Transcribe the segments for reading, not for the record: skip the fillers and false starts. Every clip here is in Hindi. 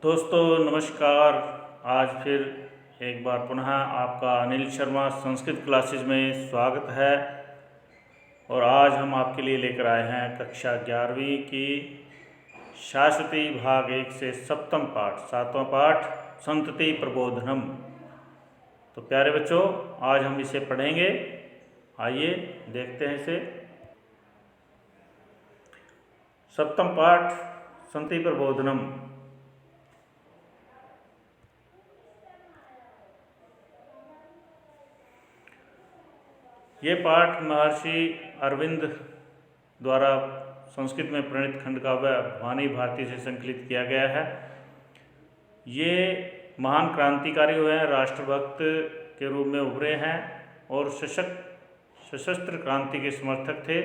दोस्तों नमस्कार। आज फिर एक बार पुनः आपका अनिल शर्मा संस्कृत क्लासेज में स्वागत है। और आज हम आपके लिए लेकर आए हैं कक्षा 11वीं की शाश्वती भाग 1 से सप्तम पाठ 7वां पाठ संतति प्रबोधनम। तो प्यारे बच्चों, आज हम इसे पढ़ेंगे। आइए देखते हैं इसे। सप्तम पाठ संतति प्रबोधनम। ये पाठ महर्षि अरविंद द्वारा संस्कृत में प्रणीत खंडकाव्य वाणी भारती से संकलित किया गया है। ये महान क्रांतिकारी हुए हैं, राष्ट्रभक्त के रूप में उभरे हैं और सशस्त्र क्रांति के समर्थक थे।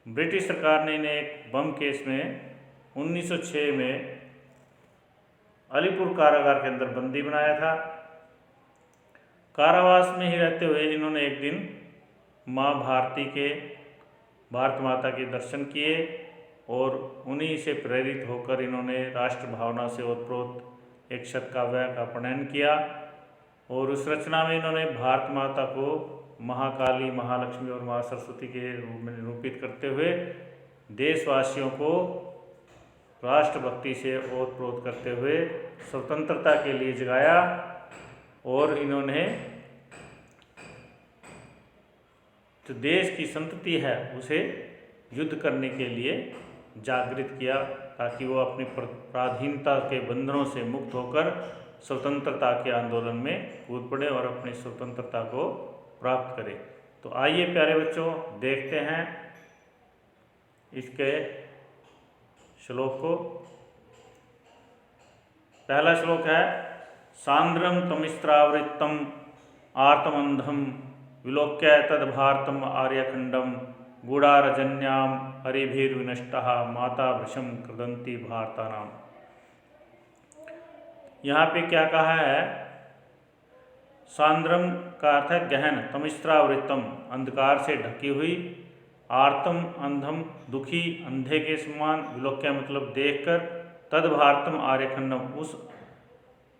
ब्रिटिश सरकार ने इन्हें एक बम केस में 1906 में अलीपुर कारागार के अंदर बंदी बनाया था। कारावास में ही रहते हुए इन्होंने एक दिन माँ भारती के भारत माता के दर्शन किए और उन्हीं से प्रेरित होकर इन्होंने राष्ट्र भावना से ओतप्रोत एक शतकाव्य का प्रणयन किया। और उस रचना में इन्होंने भारत माता को महाकाली, महालक्ष्मी और माँ सरस्वती के रूप में निरूपित करते हुए देशवासियों को राष्ट्रभक्ति से ओतप्रोत करते हुए स्वतंत्रता के लिए जगाया। और इन्होंने जो देश की संतति है उसे युद्ध करने के लिए जागृत किया, ताकि वो अपनी पराधीनता के बंधनों से मुक्त होकर स्वतंत्रता के आंदोलन में कूद पड़े और अपनी स्वतंत्रता को प्राप्त करें। तो आइए प्यारे बच्चों, देखते हैं इसके श्लोक को। पहला श्लोक है सांद्रम तमिस्त्रावृत्तम आर्तमंधम विलोक्य तद्भारतम आर्यखंडम गूढ़ारजन्याम हरिभिर्विनष्टः माता वृषम कृदंती भारतानाम। यहाँ पे क्या कहा है? सांद्रम का अर्थ है गहन, तमिस्त्रावृत्तम अंधकार से ढकी हुई, आर्तम अंधम दुखी अंधे के समान, विलोक्य मतलब देखकर, तद भारतम आर्यखंडम उस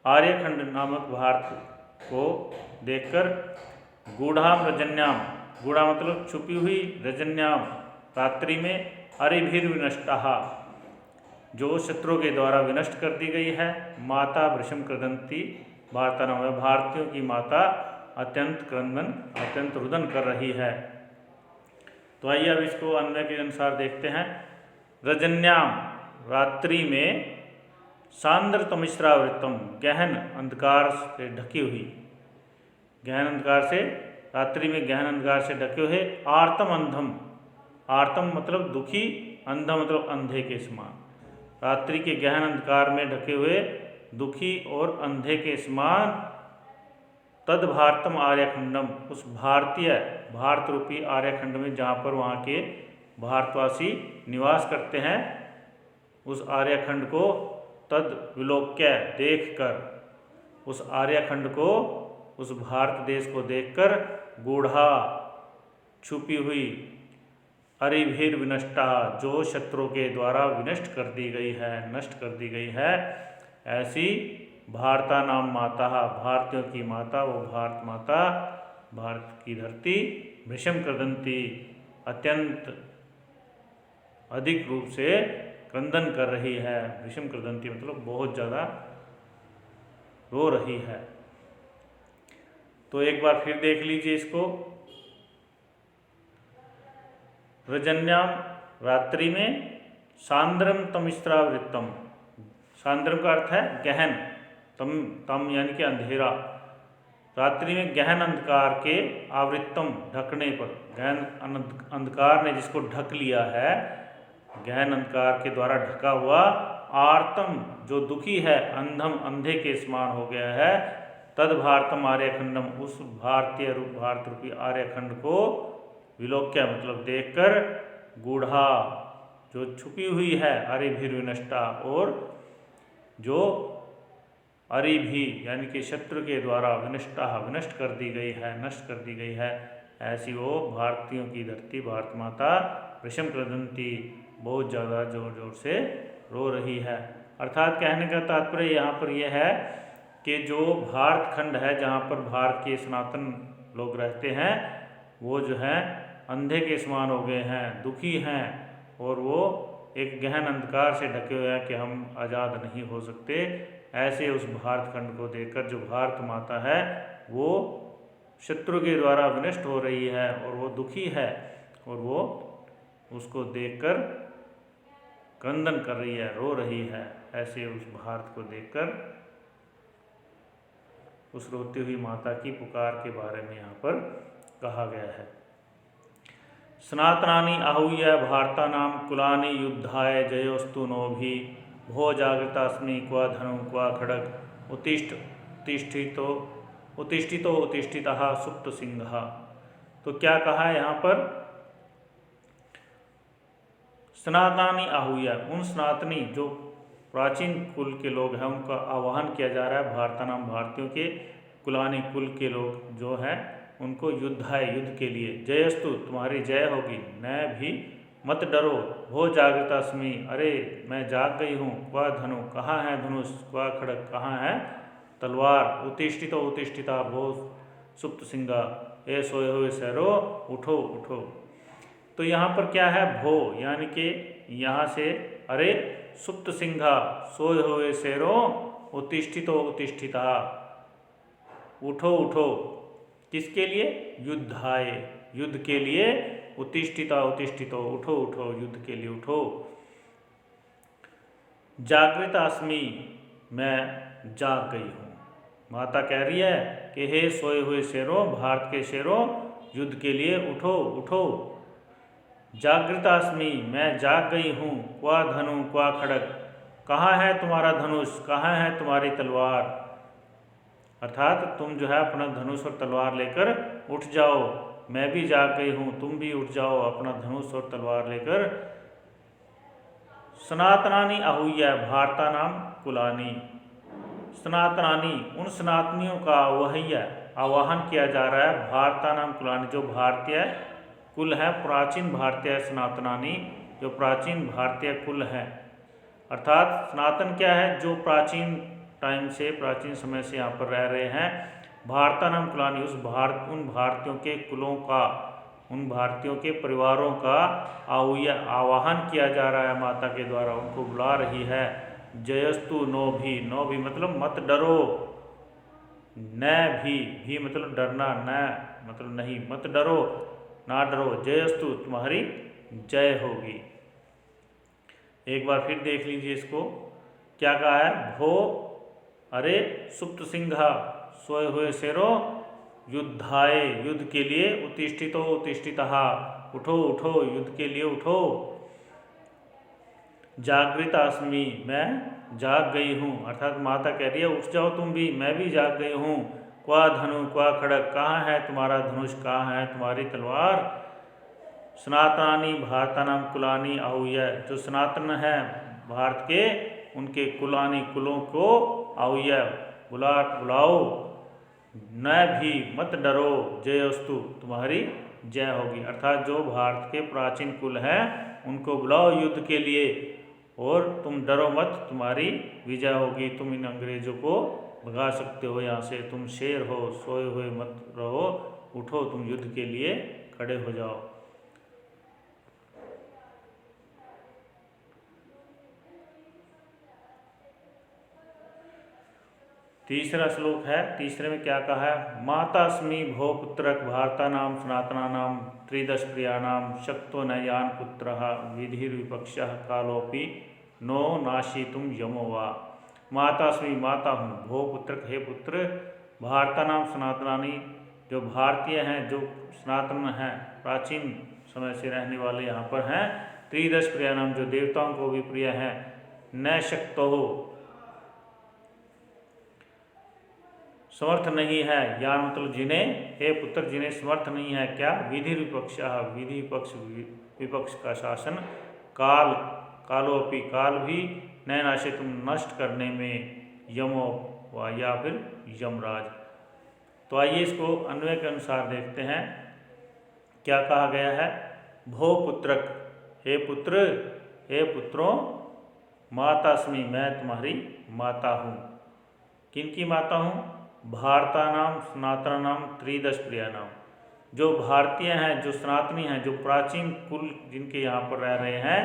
आर्यखंड नामक भारत को देखकर, गूढ़ाम रजन्याम गूढ़ा मतलब छुपी हुई, रजन्याम रात्रि में, अरिभिर्विनष्टः जो शत्रु के द्वारा विनष्ट कर दी गई है, माता वृषम कृदंती भारतानाम भारतीयों की माता अत्यंत क्रंदन अत्यंत रुदन कर रही है। तो आइए अब इसको अन्वय के अनुसार देखते हैं। रजन्याम रात्रि में, सांद्र तमिश्रावृत्तम गहन अंधकार से ढकी हुई, गहन अंधकार से, रात्रि में गहन अंधकार से ढके हुए, आर्तम अंधम आर्तम मतलब दुखी, अंधम मतलब अंधे के समान, रात्रि के गहन अंधकार में ढके हुए दुखी और अंधे के समान, तद भारतम आर्यखंडम उस भारतीय भारत रूपी आर्यखंड में जहाँ पर वहाँ के भारतवासी निवास करते हैं, उस आर्यखंड को तद विलोक्य देखकर, उस आर्यखंड को, उस भारत देश को देखकर, गूढ़ा छुपी हुई, अरिभिर विनष्टा जो शत्रु के द्वारा विनष्ट कर दी गई है, नष्ट कर दी गई है, ऐसी भारता नाम माता भारतीयों की माता, वो भारत माता भारत की धरती वृषम कृदंती अत्यंत अधिक रूप से क्रंदन कर रही है। वृषम कृदंती मतलब बहुत ज़्यादा रो रही है। तो एक बार फिर देख लीजिए इसको। रजन्याम रात्रि में, सांद्रम तमिस्त्रावृत्तम सांद्रम का अर्थ है गहन, तम यानी कि अंधेरा, रात्रि में गहन अंधकार के, आवृत्तम ढकने पर, गहन अंधकार ने जिसको ढक लिया है, गहन अंधकार के द्वारा ढका हुआ, आर्तम जो दुखी है, अंधम अंधे के समान हो गया है, तद भारतम आर्यखंडम उस भारतीय रूप भारत रूपी आर्यखंड को, विलोक्य मतलब देखकर, गूढ़ा जो छुपी हुई है, अरिभिर्विनष्टा और जो अरिभि यानी कि शत्रु के द्वारा विनष्टा विनष्ट कर दी गई है, नष्ट कर दी गई है, ऐसी वो भारतीयों की धरती भारत माता वृषम कृदंती बहुत ज़्यादा जोर जोर से रो रही है। अर्थात कहने का तात्पर्य यहाँ पर यह है कि जो भारत खंड है जहाँ पर भारत के सनातन लोग रहते हैं वो जो है अंधे के समान हो गए हैं, दुखी हैं और वो एक गहन अंधकार से ढके हुए हैं कि हम आज़ाद नहीं हो सकते। ऐसे उस भारत खंड को देखकर जो भारत माता है वो शत्रु के द्वारा विनष्ट हो रही है और वो दुखी है और वो उसको देखकर क्रंदन कर रही है, रो रही है। ऐसे उस भारत को देखकर उस रोती हुई माता की पुकार के बारे में यहाँ पर कहा गया है। सनातनानि आहूय भारतानां कुलानि युद्धाय जयोस्तु नोभि भो जागृतास्मि क्व धनु क्व खड्ग उत्तिष्ठितो उत्तिष्ठितः सुप्त सिंहः। तो क्या कहा है यहाँ पर? सनातनानि आहूय, उन सनातनी जो प्राचीन कुल के लोग हैं उनका आह्वान किया जा रहा है। भारतानाम, भारतीयों के, कुलानी, कुल के लोग जो हैं उनको युद्धाय, युद्ध के लिए, जयस्तु, तुम्हारी जय होगी, न भी मत डरो, हो जागृतास्मि, अरे मैं जाग गई हूँ, क्वा धनु, कहाँ है धनुष, क्वा खड्ग, कहाँ है तलवार, उत्तिष्ठितो उत्तिष्ठिता, भो सुप्त सिंहा, ए सोए हुए शहरो उठो उठो। तो यहाँ पर क्या है? भो, यानी कि यहाँ से अरे सुप्त सिंहा, सोए हुए शेरों, उत्तिष्ठितो उत्तिष्ठिता, उठो उठो। किसके लिए? युद्धाय, युद्ध के लिए, उत्तिष्ठिता उत्तिष्ठितो, उठो उठो, युद्ध के लिए उठो। जागृतास्मि, मैं जाग गई हूँ। माता कह रही है कि हे सोए हुए शेरों, भारत के शेरों, युद्ध के लिए उठो उठो। जागृतास्मि, मैं जाग गई हूँ, क्वा धनु क्वा खड्ग, कहाँ है तुम्हारा धनुष, कहाँ है तुम्हारी तलवार। अर्थात तुम जो है अपना धनुष और तलवार लेकर उठ जाओ, मैं भी जाग गई हूँ, तुम भी उठ जाओ अपना धनुष और तलवार लेकर। सनातनानि आहूय भारतानाम कुलानि, सनातनानि, उन सनातनियों का आवाहन किया जा रहा है। भारतानाम कुलानि, जो भारतीय कुल है, प्राचीन भारतीय सनातनानि, जो प्राचीन भारतीय कुल है। अर्थात सनातन क्या है? जो प्राचीन टाइम से, प्राचीन समय से यहाँ पर रह रहे हैं। भारतानाम कुलानि, उन भारतीयों के कुलों का, उन भारतीयों के परिवारों का आवाहन किया जा रहा है माता के द्वारा, उनको बुला रही है। जयस्तु नो भी, नो भी मतलब मत डरो, न भी मतलब डरना, न मतलब नहीं, मत डरो, ना डरो, जयस्तु, तुम्हारी जय होगी। एक बार फिर देख लीजिए इसको, क्या कहा है? भो, अरे सुप्त सिंहा, सोए हुए शेरों, युद्धाय, युद्ध के लिए, उत्तिष्ठितो उत्तिष्ठितः, उठो उठो, युद्ध के लिए उठो। जागृतास्मि, मैं जाग गई हूँ। अर्थात माता कह रही है उठ जाओ तुम भी, मैं भी जाग गई हूँ। क्वा धनु क्वा खड्ग, कहाँ है तुम्हारा धनुष, कहाँ है तुम्हारी तलवार। सनातनानि भारतानाम कुलानि आहूय, जो सनातन है भारत के, उनके कुलानि, कुलों को आहूय, बुलाओ, न भी मत डरो, जयोस्तु, तुम्हारी जय होगी। अर्थात जो भारत के प्राचीन कुल हैं उनको बुलाओ युद्ध के लिए और तुम डरो मत, तुम्हारी विजय होगी, तुम इन अंग्रेजों को भगा सकते हो यहाँ से, तुम शेर हो, सोए हुए मत रहो, उठो, तुम युद्ध के लिए खड़े हो जाओ। तीसरा श्लोक है, तीसरे में क्या कहा है? मातास्मि भो पुत्रक भारतानाम सनातनानाम त्रिदश प्रियाणाम शक्तो नयान पुत्रः विधिर्विपक्षः कालोपि नो नाशितुम यमो वा। मातास्मि, माता हूँ, भो पुत्रक, हे पुत्र, भारतानाम सनातनानि, जो भारतीय हैं, जो सनातन हैं, प्राचीन समय से रहने वाले यहाँ पर हैं। त्रिदश प्रियाणाम, जो देवताओं को भी प्रिय हैं। न शक्तो हो, समर्थ नहीं है, या मतलब जिन्हें, हे पुत्र, जिन्हें समर्थ नहीं है, क्या? विधि विपक्ष, विधि विपक्ष का शासन, काल, कालोपि, काल भी, न नाशे, तुम नष्ट करने में, यमो व, या फिर यमराज। तो आइए इसको अन्वय के अनुसार देखते हैं, क्या कहा गया है? भो पुत्रक, हे पुत्र, हे पुत्रों, मातास्मि, मैं तुम्हारी माता हूँ। किनकी माता हूँ? भारतानाम सनातनानाम त्रिदश प्रियानाम, जो भारतीय हैं, जो सनातनी हैं, जो प्राचीन कुल जिनके यहाँ पर रह रहे हैं,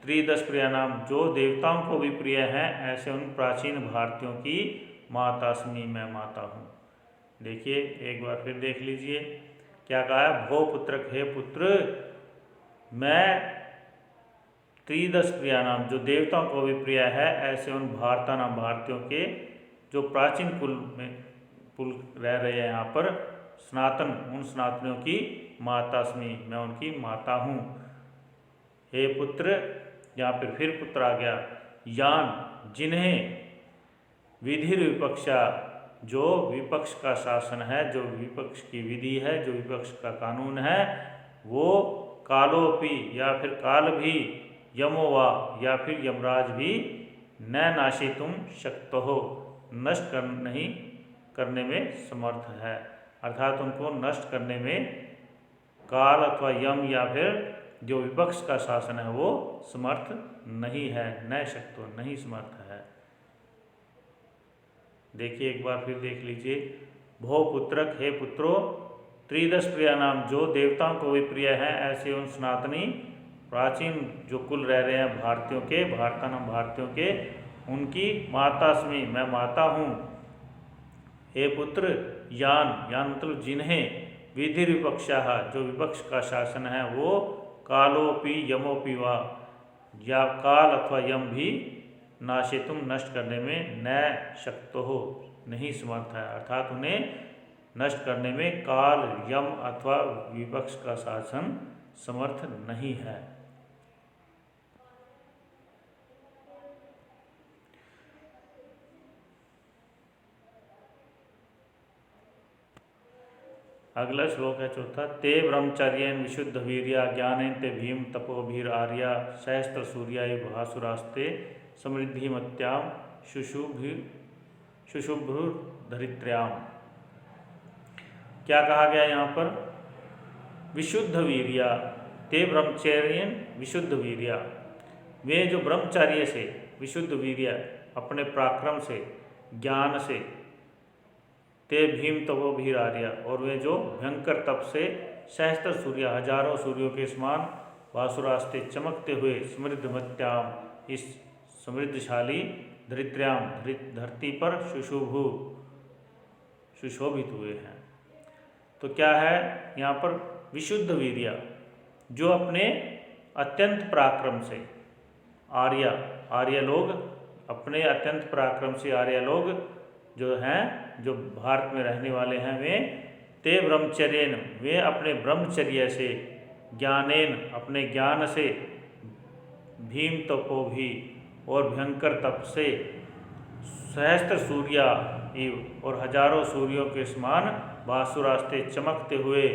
त्रिदश प्रियानाम, जो देवताओं को भी प्रिय हैं, ऐसे उन प्राचीन भारतीयों की मातास्मि, मैं माता हूँ। देखिए एक बार फिर देख लीजिए क्या कहा है। भो पुत्रक, हे पुत्र, मैं त्रिदश प्रियानाम, जो देवताओं को भी प्रिय है, ऐसे उन भारतानाम, भारतीयों के जो प्राचीन कुल रह रहे हैं यहाँ पर, सनातन, उन सनातनियों की मातास्मि, मैं उनकी माता हूँ। हे पुत्र, यहाँ पर फिर पुत्र आ गया। यान, जिन्हें, विधि विपक्षा, जो विपक्ष का शासन है, जो विपक्ष की विधि है, जो विपक्ष का कानून है, वो कालोपि, या फिर काल भी, यमोवा, या फिर यमराज भी, न नाशितुम शक्त हो, नष्ट नहीं करने में समर्थ है। अर्थात उनको नष्ट करने में काल अथवा यम या फिर जो विपक्ष का शासन है वो समर्थ नहीं है। न शक्तो, नहीं समर्थ है। देखिए एक बार फिर देख लीजिए। भो पुत्रक, हे पुत्रो, त्रिदश प्रिया नाम, जो देवताओं को भी प्रिय है, ऐसे उन सनातनी प्राचीन जो कुल रह रहे हैं भारतीयों के, भारतानाम भारतीयों के, उनकी मातास्मि, मैं माता हूँ। हे पुत्र, यान, यान मतलब जिन्हें, विधि विपक्षा, जो विपक्ष का शासन है वो, कालोपि यमोपि वा, या काल अथवा यम भी, नाशितुम, नष्ट करने में, न शक्त हो, नहीं समर्थ है। अर्थात उन्हें नष्ट करने में काल, यम अथवा विपक्ष का शासन समर्थ नहीं है। अगला श्लोक है चौथा। ते ब्रह्मचर्येन विशुद्ध वीर्या ज्ञानेन ते भीम तपोभीर आर्या सहस्त्र सूर्याय भासुरास्ते समृद्धिमत्याम शुशुभ्र धरित्र्याम। क्या कहा गया यहाँ पर? विशुद्ध वीर्या, ते ब्रह्मचर्येन विशुद्ध वीर्या, वे जो ब्रह्मचर्य से, विशुद्ध वीर्य अपने पराक्रम से, ज्ञान से, ते भीम तपो भीर आर्या, और वे जो भयंकर तप से, सहस्त्र सूर्य, हजारों सूर्यों के समान, वासुरास्ते, चमकते हुए, समृद्धमत्याम, इस समृद्धशाली, धरित्र्याम, धरती पर, सुशोभित हुए हैं। तो क्या है यहाँ पर? विशुद्ध वीर्य, जो अपने अत्यंत पराक्रम से, आर्य लोग, अपने अत्यंत पराक्रम से आर्य लोग जो हैं, जो भारत में रहने वाले हैं, वे ते ब्रह्मचर्येन, वे अपने ब्रह्मचर्य से, ज्ञानेन, अपने ज्ञान से, भीम तपो भी, और भयंकर तप से, सहस्त्र सूर्या, और हजारों सूर्यों के समान, भासुरास्ते, चमकते हुए,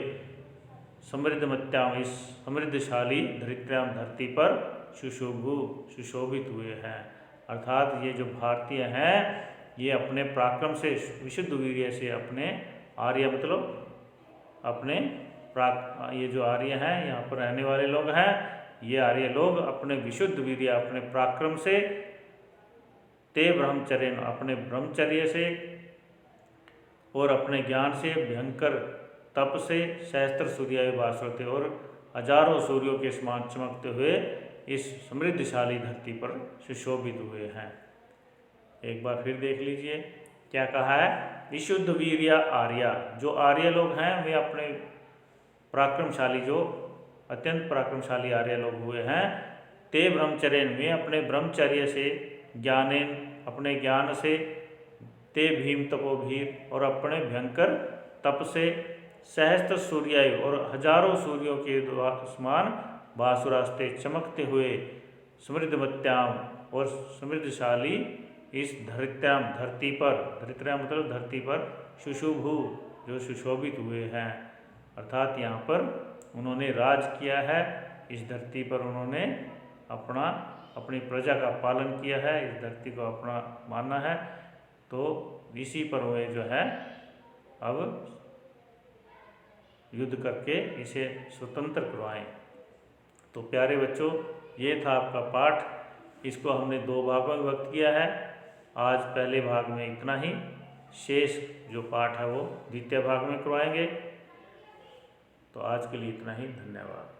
समृद्धमत्याम, इस समृद्धशाली धरित्र्याम, धरती पर, सुशोभित हुए हैं। अर्थात ये जो भारतीय हैं, ये अपने पराक्रम से, विशुद्ध वीर्य से, अपने आर्य मतलब अपने ये जो आर्य हैं, यहाँ पर रहने वाले लोग हैं, ये आर्य लोग अपने विशुद्ध वीर्य, अपने पराक्रम से, ते ब्रह्मचर्य, अपने ब्रह्मचर्य से, और अपने ज्ञान से, भयंकर तप से, सहस्त्र सूर्य भास्वते, और हजारों सूर्यों के समान चमकते हुए, इस समृद्धशाली धरती पर सुशोभित हुए हैं। एक बार फिर देख लीजिए क्या कहा है। विशुद्ध वीर्य आर्या, जो आर्य लोग हैं, वे अपने पराक्रमशाली, जो अत्यंत पराक्रमशाली आर्य लोग हुए हैं, ते ब्रह्मचर्येन, वे अपने ब्रह्मचर्य से, ज्ञानेन, अपने ज्ञान से, ते भीम तपोभीर, और अपने भयंकर तप से, सहस्त्र सूर्याय, और हजारों सूर्यों के समान, भासुरास्ते, चमकते हुए, समृद्धमत्याम, और समृद्धशाली, इस धरित्र्याम, धरती पर, धरित्र्याम मतलब धरती पर, सुशुभु, जो सुशोभित हुए हैं। अर्थात यहाँ पर उन्होंने राज किया है, इस धरती पर उन्होंने अपनी प्रजा का पालन किया है, इस धरती को अपना माना है, तो इसी पर वे जो है अब युद्ध करके इसे स्वतंत्र करवाएं। तो प्यारे बच्चों, ये था आपका पाठ। इसको हमने 2 भागों में विभक्त किया है। आज पहले भाग में इतना ही, शेष जो पाठ है वो द्वितीय भाग में करवाएंगे। तो आज के लिए इतना ही, धन्यवाद।